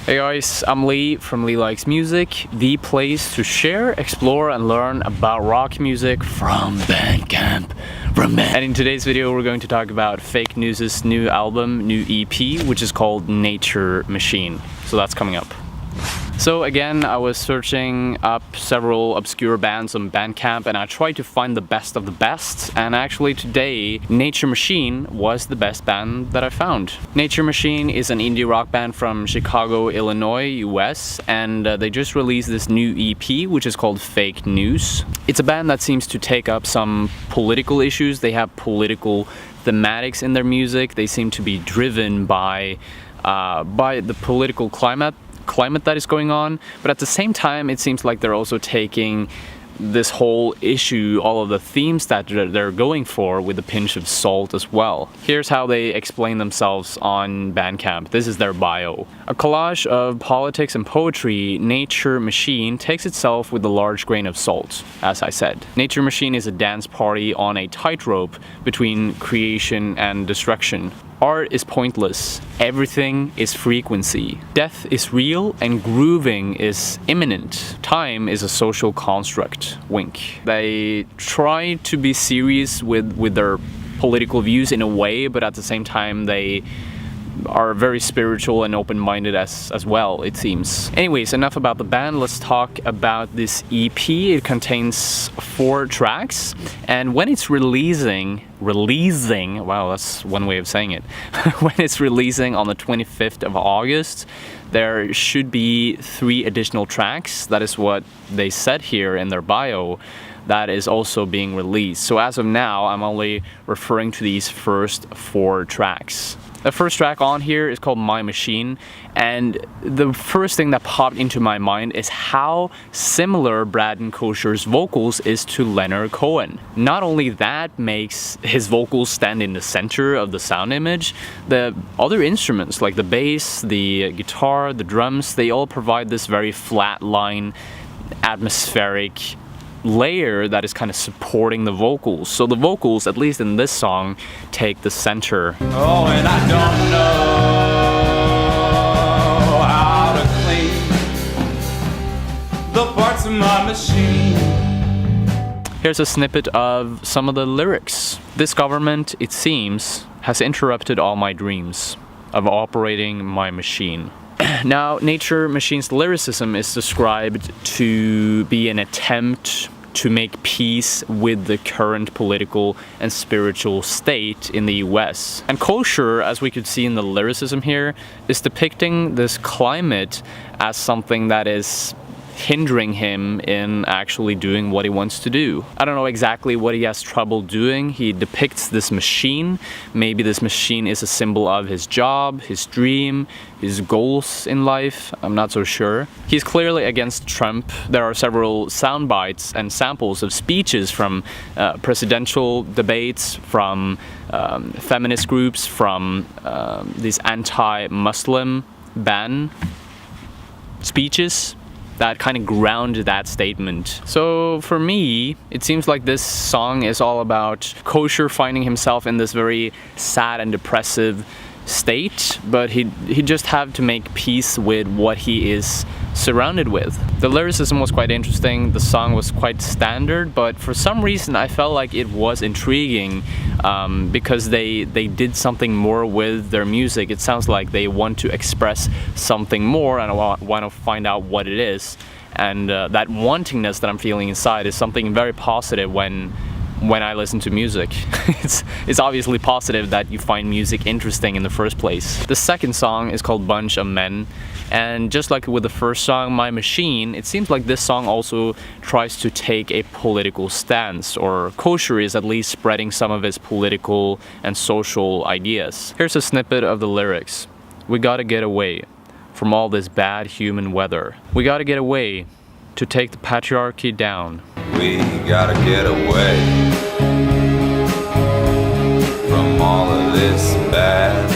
Hey guys, I'm Lee from Lee Likes Music, the place to share, explore, and learn about rock music from Bandcamp. And in today's video, we're going to talk about Fake News' new album, new EP, which is called Nature Machine. So that's coming up. So again, I was searching up several obscure bands on Bandcamp and I tried to find the best of the best, and actually today Nature Machine was the best band that I found. Nature Machine is an indie rock band from Chicago, Illinois, US, and they just released this new EP which is called Fake News. It's a band that seems to take up some political issues. They have political thematics in their music. They seem to be driven by the political climate that is going on, but at the same time it seems like they're also taking this whole issue, all of the themes that they're going for, with a pinch of salt as well. Here's how they explain themselves on Bandcamp. This is their bio. A collage of politics and poetry, Nature Machine takes itself with a large grain of salt, as I said. Nature Machine is a dance party on a tightrope between creation and destruction. Art is pointless, everything is frequency. Death is real and grooving is imminent. Time is a social construct, wink. They try to be serious with their political views in a way, but at the same time they are very spiritual and open-minded as well, it seems. Anyways, enough about the band, let's talk about this EP. It contains 4 tracks, and when it's releasing, wow, that's one way of saying it. When it's releasing on the 25th of August, there should be 3 additional tracks. That is what they said here in their bio. That is also being released. So as of now, I'm only referring to these first 4 tracks. The first track on here is called My Machine, and the first thing that popped into my mind is how similar Braden Kosher's vocals is to Leonard Cohen. Not only that makes his vocals stand in the center of the sound image, the other instruments like the bass, the guitar, the drums, they all provide this very flat line, atmospheric layer that is kind of supporting the vocals. So the vocals, at least in this song, take the center. Oh, and I don't know how to clean the parts of my machine. Here's a snippet of some of the lyrics. This government, it seems, has interrupted all my dreams of operating my machine. Now, Nature Machine's lyricism is described to be an attempt to make peace with the current political and spiritual state in the US. And Kosher, as we could see in the lyricism here, is depicting this climate as something that is hindering him in actually doing what he wants to do. I don't know exactly what he has trouble doing. He depicts this machine. Maybe this machine is a symbol of his job, his dream, his goals in life. I'm not so sure. He's clearly against Trump. There are several sound bites and samples of speeches from presidential debates, from feminist groups, from these anti-Muslim ban speeches that kind of ground that statement. So for me, it seems like this song is all about Kosher finding himself in this very sad and depressive state, but he just had to make peace with what he is surrounded with. The lyricism was quite interesting, the song was quite standard, but for some reason I felt like it was intriguing because they did something more with their music. It sounds like they want to express something more, and I want to find out what it is. And that wantingness that I'm feeling inside is something very positive when I listen to music. It's obviously positive that you find music interesting in the first place. The second song is called Bunch of Men, and just like with the first song, My Machine, it seems like this song also tries to take a political stance, or Kosher is at least spreading some of his political and social ideas. Here's a snippet of the lyrics. We gotta get away from all this bad human weather. We gotta get away to take the patriarchy down. We gotta get away from all of this bad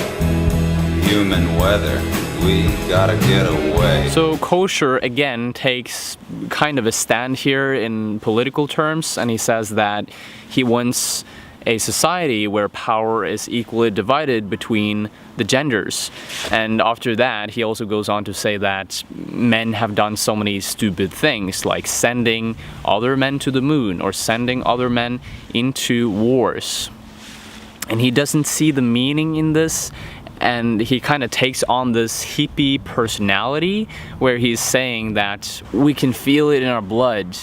human weather. We gotta get away. So Kosher again takes kind of a stand here in political terms, and he says that he wants a society where power is equally divided between the genders. And after that, he also goes on to say that men have done so many stupid things, like sending other men to the moon or sending other men into wars. And he doesn't see the meaning in this, and he kind of takes on this hippie personality where he's saying that we can feel it in our blood.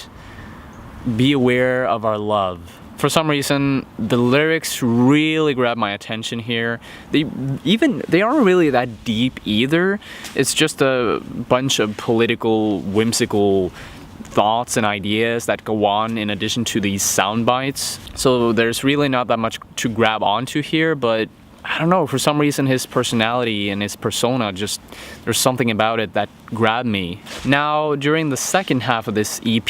Be aware of our love. For some reason, the lyrics really grab my attention here. They aren't really that deep either. It's just a bunch of political, whimsical thoughts and ideas that go on in addition to these sound bites. So there's really not that much to grab onto here, but I don't know, for some reason his personality and his persona, just there's something about it that grabbed me. Now, during the second half of this EP,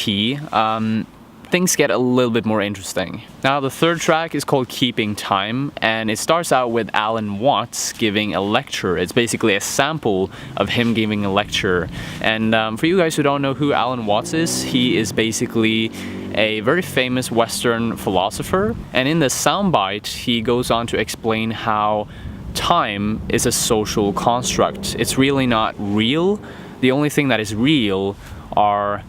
things get a little bit more interesting. Now, the third track is called Keeping Time, and it starts out with Alan Watts giving a lecture. It's basically a sample of him giving a lecture. And for you guys who don't know who Alan Watts is, he is basically a very famous Western philosopher. And in the soundbite, he goes on to explain how time is a social construct. It's really not real. The only thing that is real are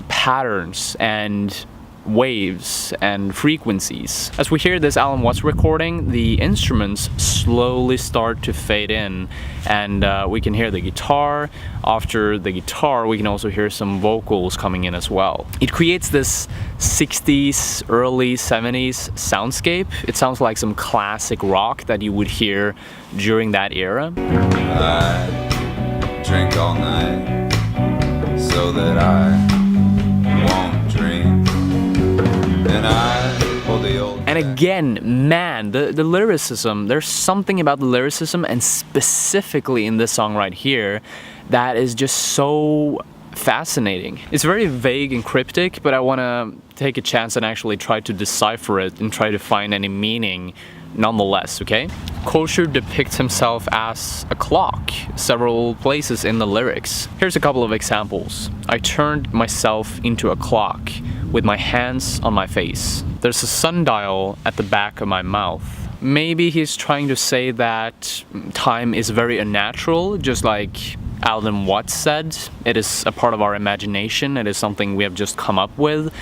patterns and waves and frequencies. As we hear this Alan Watts recording, the instruments slowly start to fade in, and we can hear the guitar. After the guitar, we can also hear some vocals coming in as well. It creates this 60s, early 70s soundscape. It sounds like some classic rock that you would hear during that era. I drink all night so that I won't dream, and I hold the old. And again, man, the lyricism, there's something about the lyricism, and specifically in this song right here, that is just so fascinating. It's very vague and cryptic, but I want to take a chance and actually try to decipher it and try to find any meaning nonetheless, okay? Kosher depicts himself as a clock several places in the lyrics. Here's a couple of examples. I turned myself into a clock with my hands on my face. There's a sundial at the back of my mouth. Maybe he's trying to say that time is very unnatural, just like Alan Watts said. It is a part of our imagination. It is something we have just come up with.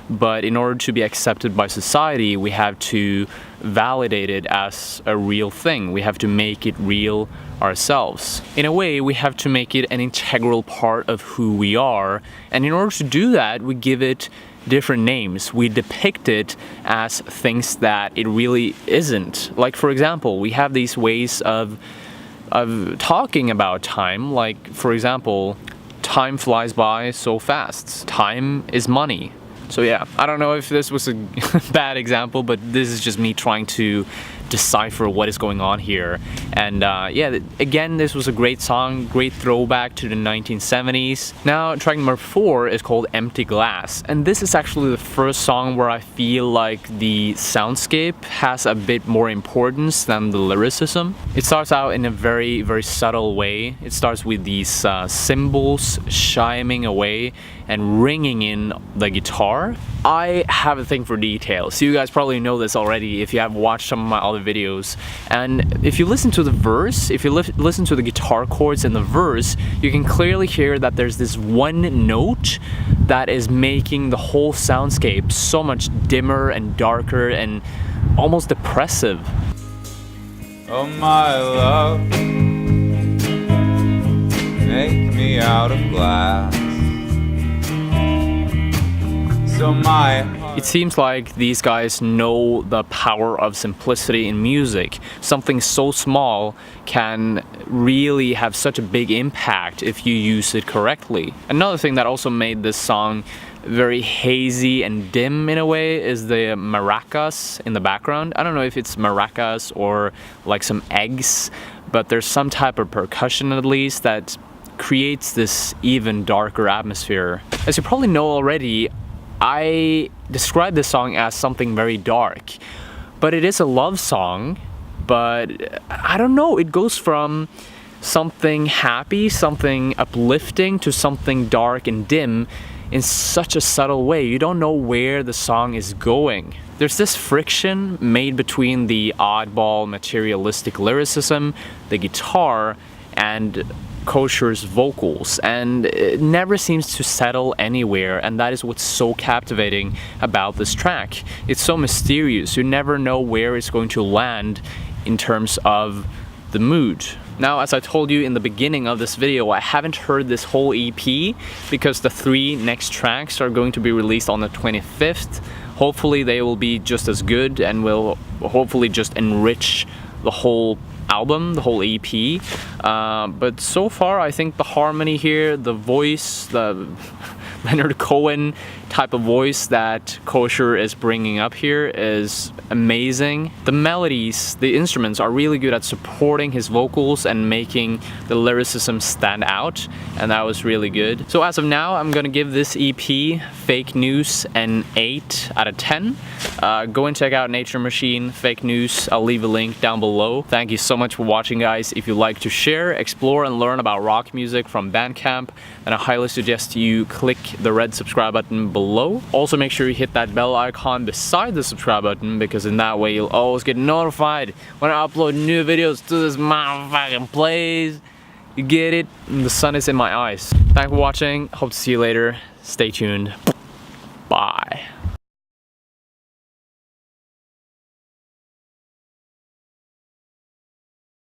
But in order to be accepted by society, we have to validate it as a real thing. We have to make it real ourselves. In a way, we have to make it an integral part of who we are. And in order to do that, we give it different names. We depict it as things that it really isn't. Like, for example, we have these ways of talking about time. Like, for example, time flies by so fast. Time is money. So yeah, I don't know if this was a bad example, but this is just me trying to decipher what is going on here. And yeah, again, this was a great song, great throwback to the 1970s. Now, track number 4 is called Empty Glass. And this is actually the first song where I feel like the soundscape has a bit more importance than the lyricism. It starts out in a very, very subtle way. It starts with these cymbals chiming away and ringing in the guitar. I have a thing for details. You guys probably know this already if you have watched some of my other videos. And if you listen to the verse, if you listen to the guitar chords in the verse, you can clearly hear that there's this one note that is making the whole soundscape so much dimmer and darker and almost depressive. Oh my love, make me out of glass. So it seems like these guys know the power of simplicity in music. Something so small can really have such a big impact if you use it correctly. Another thing that also made this song very hazy and dim in a way is the maracas in the background. I don't know if it's maracas or like some eggs, but there's some type of percussion at least that creates this even darker atmosphere. As you probably know already, I describe this song as something very dark, but it is a love song. But I don't know, it goes from something happy, something uplifting, to something dark and dim in such a subtle way. You don't know where the song is going. There's this friction made between the oddball materialistic lyricism, the guitar, and Kosher's vocals, and it never seems to settle anywhere, and that is what's so captivating about this track. It's so mysterious, you never know where it's going to land in terms of the mood. Now, as I told you in the beginning of this video, I haven't heard this whole EP because the 3 next tracks are going to be released on the 25th. Hopefully they will be just as good and will hopefully just enrich the whole album, the whole EP. But so far I think the harmony here, the voice, the Leonard Cohen type of voice that Kosher is bringing up here is amazing. The melodies, the instruments are really good at supporting his vocals and making the lyricism stand out, and that was really good. So as of now, I'm gonna give this EP, Fake News, an 8 out of 10. Go and check out Nature Machine, Fake News. I'll leave a link down below. Thank you so much for watching, guys. If you like to share, explore, and learn about rock music from Bandcamp, then I highly suggest you click the red subscribe button below. Also make sure you hit that bell icon beside the subscribe button, because in that way you'll always get notified when I upload new videos to this motherfucking place. You get it? And the sun is in my eyes. Thanks for watching. Hope to see you later. Stay tuned.